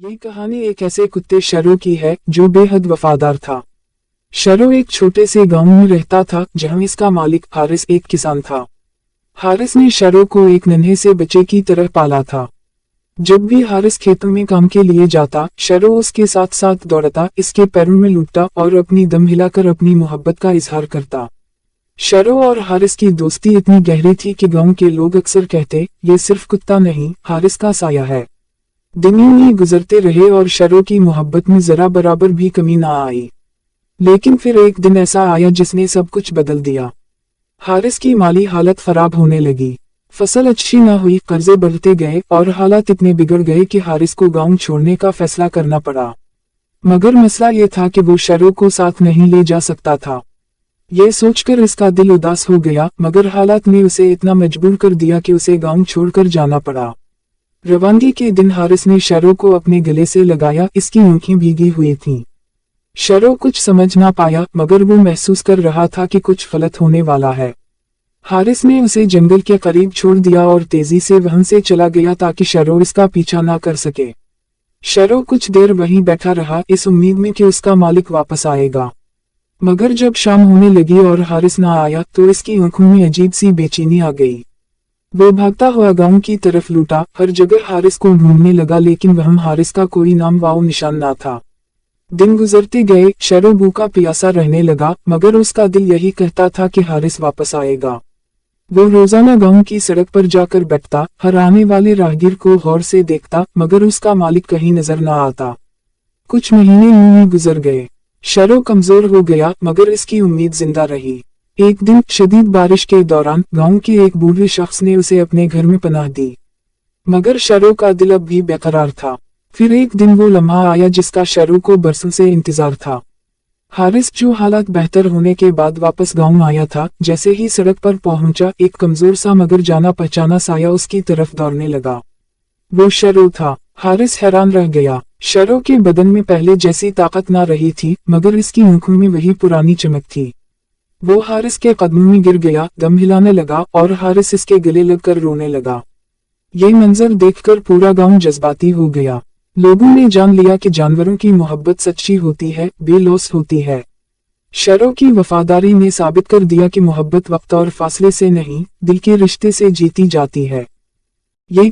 ये कहानी एक ऐसे कुत्ते शरो की है जो बेहद वफादार था। शरो एक छोटे से गांव में रहता था जहां इसका मालिक हारिस एक किसान था। हारिस ने शरो को एक नन्हे से बच्चे की तरह पाला था। जब भी हारिस खेतों में काम के लिए जाता, शरो उसके साथ साथ दौड़ता, इसके पैरों में लूटता और अपनी दम हिलाकर अपनी मोहब्बत का इजहार करता। शरो और हारिस की दोस्ती इतनी गहरी थी कि गांव के लोग अक्सर कहते, ये सिर्फ कुत्ता नहीं, हारिस का साया है। दिन यूं ही गुजरते रहे और शरो की मोहब्बत में जरा बराबर भी कमी ना आई। लेकिन फिर एक दिन ऐसा आया जिसने सब कुछ बदल दिया। हारिस की माली हालत खराब होने लगी। फसल अच्छी ना हुई, कर्जे बढ़ते गए और हालात इतने बिगड़ गए कि हारिस को गांव छोड़ने का फैसला करना पड़ा। मगर मसला ये था कि वो शरो को साथ नहीं ले जा सकता था। ये सोचकर इसका दिल उदास हो गया, मगर हालात ने उसे इतना मजबूर कर दिया कि उसे गांव छोड़कर जाना पड़ा। रवानगी के दिन हारिस ने शरो को अपने गले से लगाया, इसकी आंखें भीगी हुई थीं। शरो कुछ समझ ना पाया, मगर वो महसूस कर रहा था कि कुछ गलत होने वाला है। हारिस ने उसे जंगल के करीब छोड़ दिया और तेजी से वहां से चला गया ताकि शरो इसका पीछा ना कर सके। शरो कुछ देर वहीं बैठा रहा, इस उम्मीद में कि उसका मालिक वापस आएगा। मगर जब शाम होने लगी और हारिस ना आया तो इसकी आंखों में अजीब सी बेचैनी आ गई। वो भागता हुआ गांव की तरफ लूटा, हर जगह हारिस को ढूंढने लगा, लेकिन वहां हारिस का कोई नाम वाव निशान ना था। दिन गुजरते गए, शरो भूखा प्यासा रहने लगा, मगर उसका दिल यही कहता था कि हारिस वापस आएगा। वो रोजाना गांव की सड़क पर जाकर बैठता, हर आने वाले राहगीर को गौर से देखता, मगर उसका मालिक कहीं नजर ना आता। कुछ महीने यूं ही गुजर गए। शरो कमजोर हो गया, मगर इसकी उम्मीद जिंदा रही। एक दिन शदीद बारिश के दौरान गांव के एक बूढ़े शख्स ने उसे अपने घर में पनाह दी, मगर शरो का दिल अब भी बेकरार था। फिर एक दिन वो लम्हा आया जिसका शरो को बरसों से इंतजार था। हारिस जो हालात बेहतर होने के बाद वापस गांव आया था, जैसे ही सड़क पर पहुंचा, एक कमजोर सा मगर जाना पहचाना साया उसकी तरफ दौड़ने लगा। वो शरो था। हारिस हैरान रह गया। शरो के बदन में पहले जैसी ताकत ना रही थी, मगर इसकी आंखों में वही पुरानी चमक थी। वो हारिस के कदमों में गिर गया, दम हिलाने लगा और हारिस इसके गले लगकर रोने लगा। ये मंजर देखकर पूरा गांव जज्बाती हो गया। लोगों ने जान लिया कि जानवरों की मोहब्बत सच्ची होती है, बेलौस होती है। शरो की वफादारी ने साबित कर दिया कि मोहब्बत वक्त और फासले से नहीं, दिल के रिश्ते से जीती जाती है। ये